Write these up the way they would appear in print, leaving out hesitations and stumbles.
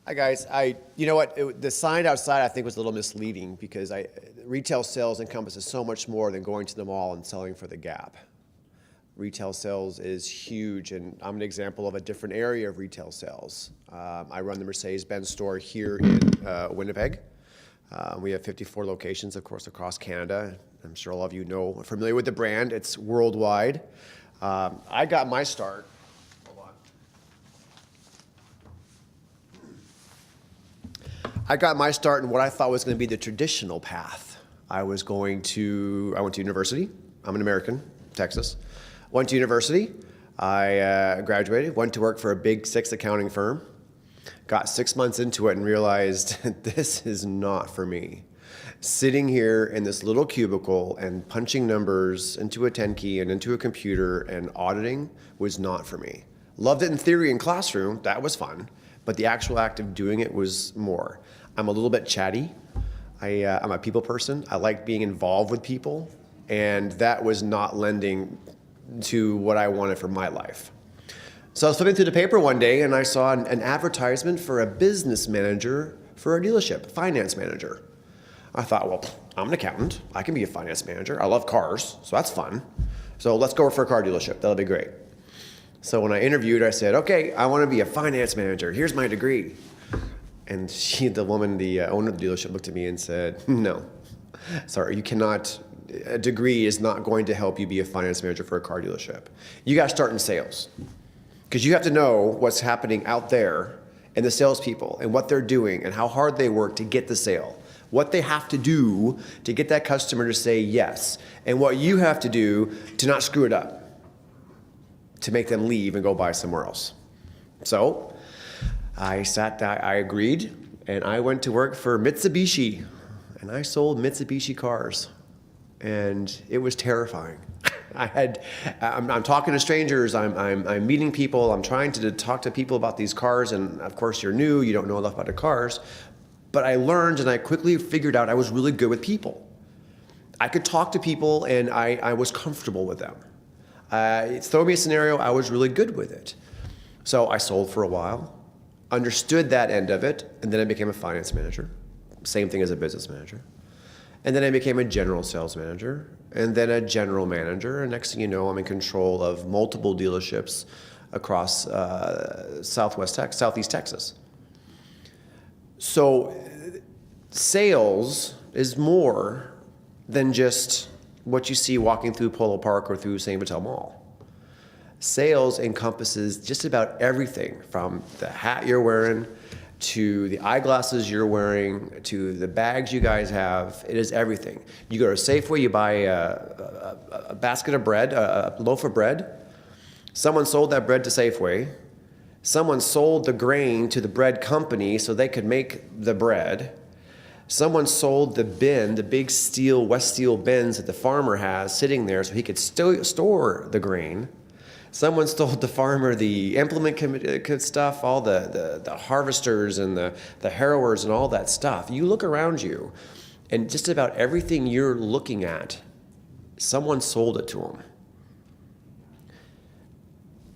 Hi guys, you know what, the sign outside I think was a little misleading because retail sales encompasses so much more than going to the mall and selling for the Gap. Retail sales is huge, and I'm an example of a different area of retail sales. I run the Mercedes-Benz store here in Winnipeg. We have 54 locations, of course, across Canada. I'm sure all of you are familiar with the brand. It's worldwide. I got my start. I got my start in what I thought was going to be the traditional path. I went to university. I'm an American, Texas. Went to university. I graduated, went to work for a big 6 accounting firm. Got 6 months into it and realized this is not for me. Sitting here in this little cubicle and punching numbers into a 10 key and into a computer and auditing was not for me. Loved it in theory and classroom, that was fun, but the actual act of doing it was more. I'm a little bit chatty. I'm a people person. I like being involved with people, and that was not lending to what I wanted for my life. So I was flipping through the paper one day and I saw an advertisement for a business manager for a dealership, finance manager. I thought, well, I'm an accountant. I can be a finance manager. I love cars, so that's fun. So let's go for a car dealership. That'll be great. So when I interviewed, I said, okay, I want to be a finance manager. Here's my degree. And the owner of the dealership looked at me and said, no, sorry, you cannot, a degree is not going to help you be a finance manager for a car dealership. You got to start in sales because you have to know what's happening out there and the salespeople and what they're doing and how hard they work to get the sale, what they have to do to get that customer to say yes, and what you have to do to not screw it up, to make them leave and go buy somewhere else. So I agreed, and I went to work for Mitsubishi, and I sold Mitsubishi cars, and it was terrifying. I'm talking to strangers, I'm meeting people, I'm trying to talk to people about these cars, and of course you're new, you don't know enough about the cars, but I learned and I quickly figured out I was really good with people. I could talk to people and I was comfortable with them. Throw me a scenario, I was really good with it. So I sold for a while, understood that end of it, and then I became a finance manager. Same thing as a business manager. And then I became a general sales manager, and then a general manager, and next thing you know, I'm in control of multiple dealerships across Southeast Texas. So sales is more than just what you see walking through Polo Park or through St. Vital Mall. Sales encompasses just about everything from the hat you're wearing to the eyeglasses you're wearing to the bags you guys have. It is everything. You go to Safeway, you buy a basket of bread, a loaf of bread. Someone sold that bread to Safeway. Someone sold the grain to the bread company so they could make the bread. Someone sold the bin, the big West steel bins that the farmer has sitting there so he could store the grain. Someone stole the farmer the implement stuff, all the harvesters and the harrowers and all that stuff. You look around you, and just about everything you're looking at, someone sold it to them.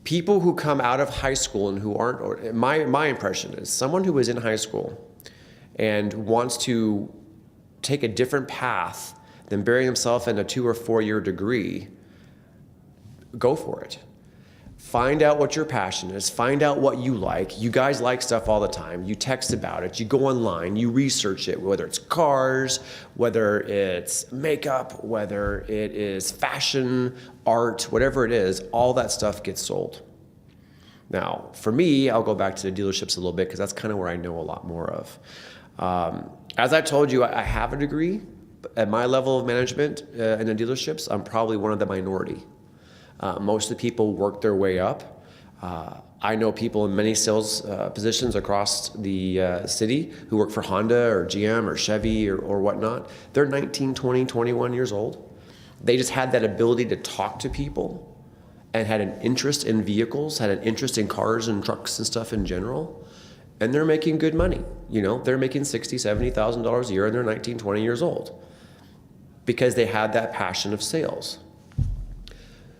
People who come out of high school and who aren't, my impression is someone who is in high school and wants to take a different path than burying himself in a 2 or 4 year degree, go for it. Find out what your passion is. Find out what you like. You guys like stuff all the time. You text about it. You go online. You research it, whether it's cars, whether it's makeup, whether it is fashion, art, whatever it is, all that stuff gets sold. Now, for me, I'll go back to the dealerships a little bit because that's kind of where I know a lot more of. As I told you, I have a degree. At my level of management in the dealerships, I'm probably one of the minority. Most of the people work their way up. I know people in many sales positions across the city who work for Honda or GM or Chevy or whatnot. They're 19, 20, 21 years old. They just had that ability to talk to people and had an interest in vehicles, had an interest in cars and trucks and stuff in general. And they're making good money. You know, they're making $60,000, $70,000 a year and they're 19, 20 years old because they had that passion of sales.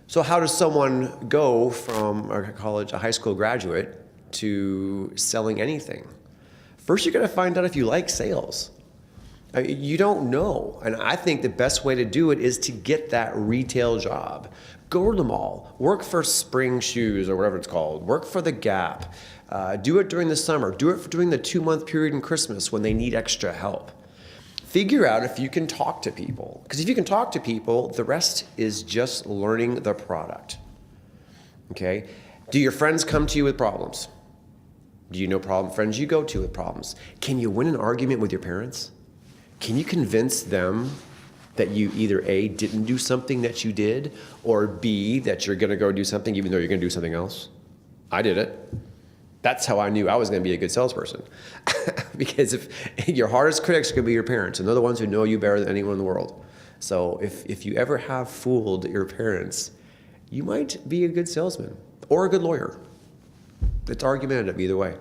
So how does someone go from a high school graduate to selling anything? First, you're going to find out if you like sales. You don't know. And I think the best way to do it is to get that retail job. Go to the mall, work for Spring Shoes or whatever it's called, work for the Gap. Do it during the summer. Do it during the 2-month period in Christmas when they need extra help. Figure out if you can talk to people. Because if you can talk to people, the rest is just learning the product. Okay? Do your friends come to you with problems? Do you know friends you go to with problems? Can you win an argument with your parents? Can you convince them that you either A, didn't do something that you did, or B, that you're gonna go do something even though you're gonna do something else? I did it. That's how I knew I was gonna be a good salesperson. Because if your hardest critics are gonna be your parents, and they're the ones who know you better than anyone in the world. So if you ever have fooled your parents, you might be a good salesman or a good lawyer. It's argumentative either way.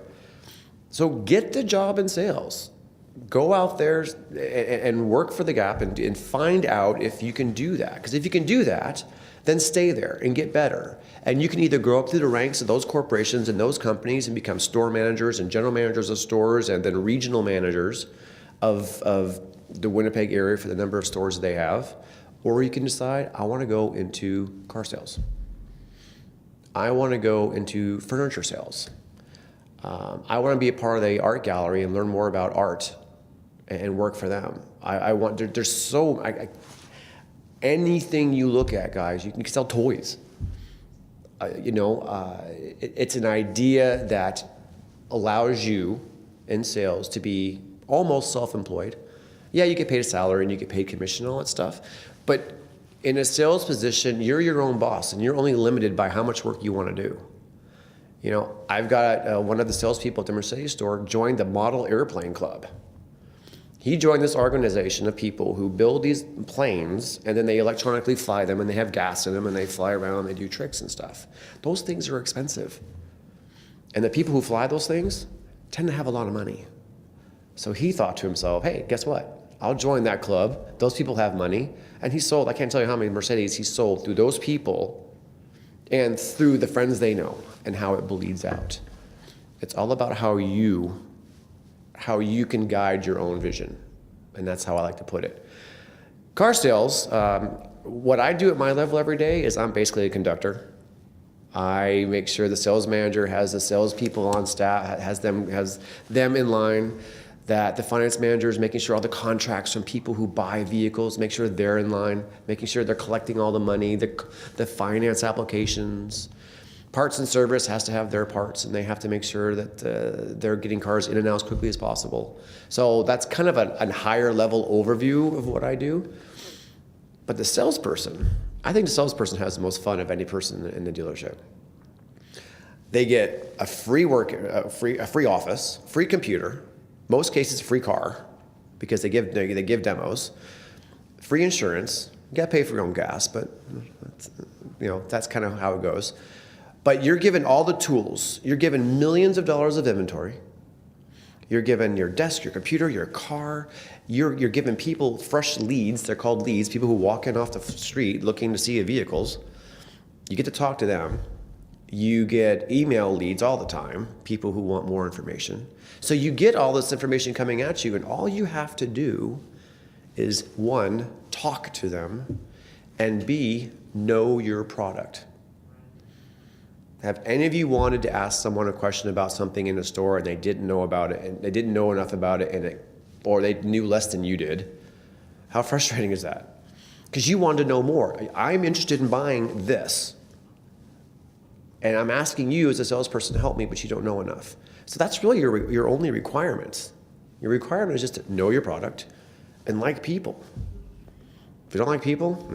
So get the job in sales. Go out there and work for the Gap and find out if you can do that. Because if you can do that, then stay there and get better. And you can either grow up through the ranks of those corporations and those companies and become store managers and general managers of stores and then regional managers of the Winnipeg area for the number of stores they have. Or you can decide, I want to go into car sales. I want to go into furniture sales. I want to be a part of the art gallery and learn more about art and work for them. Anything you look at, guys, you can sell toys. It's an idea that allows you in sales to be almost self-employed. Yeah, you get paid a salary and you get paid commission and all that stuff, but in a sales position, you're your own boss and you're only limited by how much work you want to do. I've got one of the salespeople at the Mercedes store joined the Model Airplane Club. He joined this organization of people who build these planes and then they electronically fly them and they have gas in them and they fly around and they do tricks and stuff. Those things are expensive. And the people who fly those things tend to have a lot of money. So he thought to himself, hey, guess what? I'll join that club. Those people have money. And he sold, I can't tell you how many Mercedes he sold through those people and through the friends they know and how it bleeds out. It's all about how you can guide your own vision. And that's how I like to put it. Car sales, what I do at my level every day is I'm basically a conductor. I make sure the sales manager has the salespeople on staff, has them in line, that the finance manager is making sure all the contracts from people who buy vehicles, make sure they're in line, making sure they're collecting all the money, the finance applications. Parts and service has to have their parts, and they have to make sure that they're getting cars in and out as quickly as possible. So that's kind of a higher level overview of what I do. But the salesperson, I think the salesperson has the most fun of any person in the dealership. They get a free office, free computer, most cases a free car, because they give demos, free insurance. You got to pay for your own gas, but that's kind of how it goes. But you're given all the tools. You're given millions of dollars of inventory. You're given your desk, your computer, your car. You're giving people fresh leads. They're called leads, people who walk in off the street looking to see vehicles. You get to talk to them. You get email leads all the time, people who want more information. So you get all this information coming at you, and all you have to do is, 1, talk to them, and B, know your product. Have any of you wanted to ask someone a question about something in the store and they didn't know about it, and they didn't know enough about it, or they knew less than you did? How frustrating is that? Because you want to know more. I'm interested in buying this, and I'm asking you as a salesperson to help me, but you don't know enough. So that's really your only requirement. Your requirement is just to know your product and like people. If you don't like people,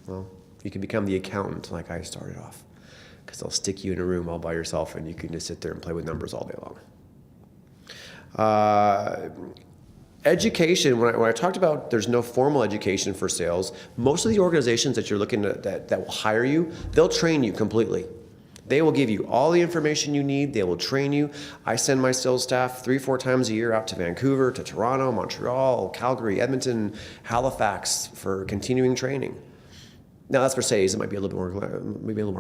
well, you can become the accountant like I started off. Because they'll stick you in a room all by yourself and you can just sit there and play with numbers all day long. Education, when I talked about there's no formal education for sales, most of the organizations that you're looking at that will hire you, they'll train you completely. They will give you all the information you need. They will train you. I send my sales staff 3-4 times a year out to Vancouver, to Toronto, Montreal, Calgary, Edmonton, Halifax for continuing training. Now that's Mercedes. It might be a little more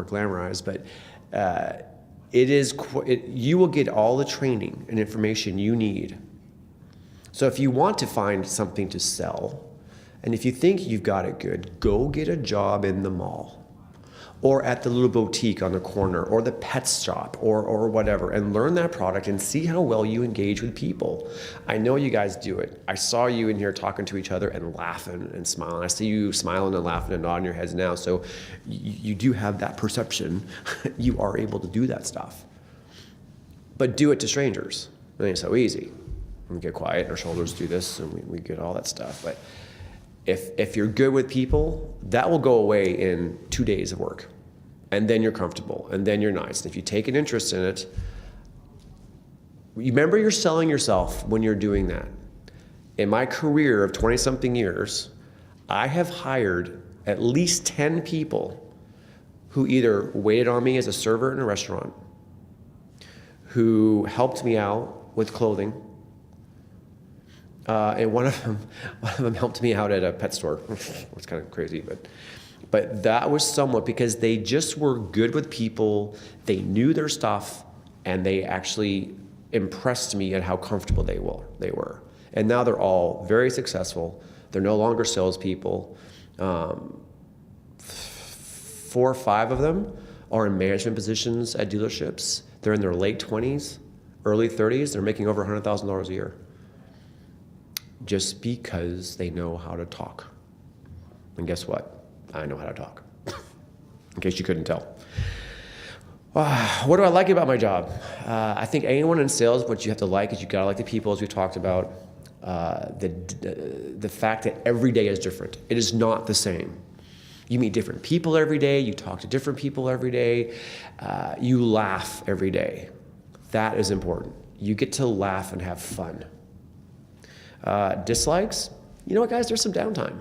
glamorized, but you will get all the training and information you need. So if you want to find something to sell, and if you think you've got it good, go get a job in the mall or at the little boutique on the corner or the pet shop or whatever, and learn that product and see how well you engage with people. I know you guys do it. I saw you in here talking to each other and laughing and smiling. I see you smiling and laughing and nodding your heads now, so you do have that perception. You are able to do that stuff. But do it to strangers. It ain't so easy. We get quiet and our shoulders do this and we get all that stuff. But if you're good with people, that will go away in 2 days of work. And then you're comfortable, and then you're nice. And if you take an interest in it, remember you're selling yourself when you're doing that. In my career of 20-something years, I have hired at least 10 people who either waited on me as a server in a restaurant, who helped me out with clothing, and one of them helped me out at a pet store. It's kind of crazy, but that was somewhat because they just were good with people. They knew their stuff, and they actually impressed me at how comfortable they were. And now they're all very successful. They're no longer salespeople. 4 or 5 of them are in management positions at dealerships. They're in their late 20s, early 30s. They're making over $100,000 a year. Just because they know how to talk. And guess what? I know how to talk, in case you couldn't tell. What do I like about my job? I think anyone in sales, what you have to like is you gotta like the people, as we talked about. The fact that every day is different. It is not the same. You meet different people every day, you talk to different people every day, you laugh every day. That is important. You get to laugh and have fun. Dislikes? You know what, guys? There's some downtime.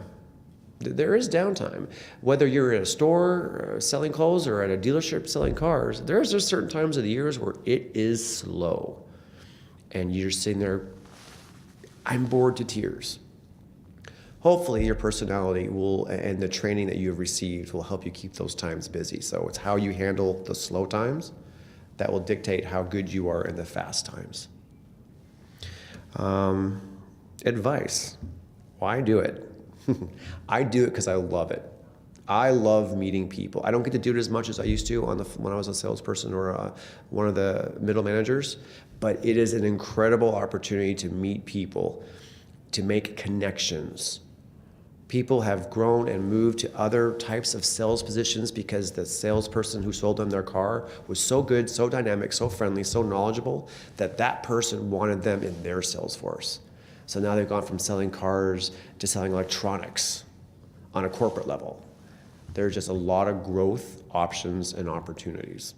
There is downtime. Whether you're at a store selling clothes or at a dealership selling cars, there's just certain times of the years where it is slow. And you're sitting there, I'm bored to tears. Hopefully your personality and the training that you have received will help you keep those times busy. So it's how you handle the slow times that will dictate how good you are in the fast times. Advice. Why do it? I do it because I love it. I love meeting people. I don't get to do it as much as I used to when I was a salesperson or one of the middle managers, but it is an incredible opportunity to meet people, to make connections. People have grown and moved to other types of sales positions because the salesperson who sold them their car was so good, so dynamic, so friendly, so knowledgeable that person wanted them in their sales force. So now they've gone from selling cars to selling electronics on a corporate level. There's just a lot of growth options and opportunities.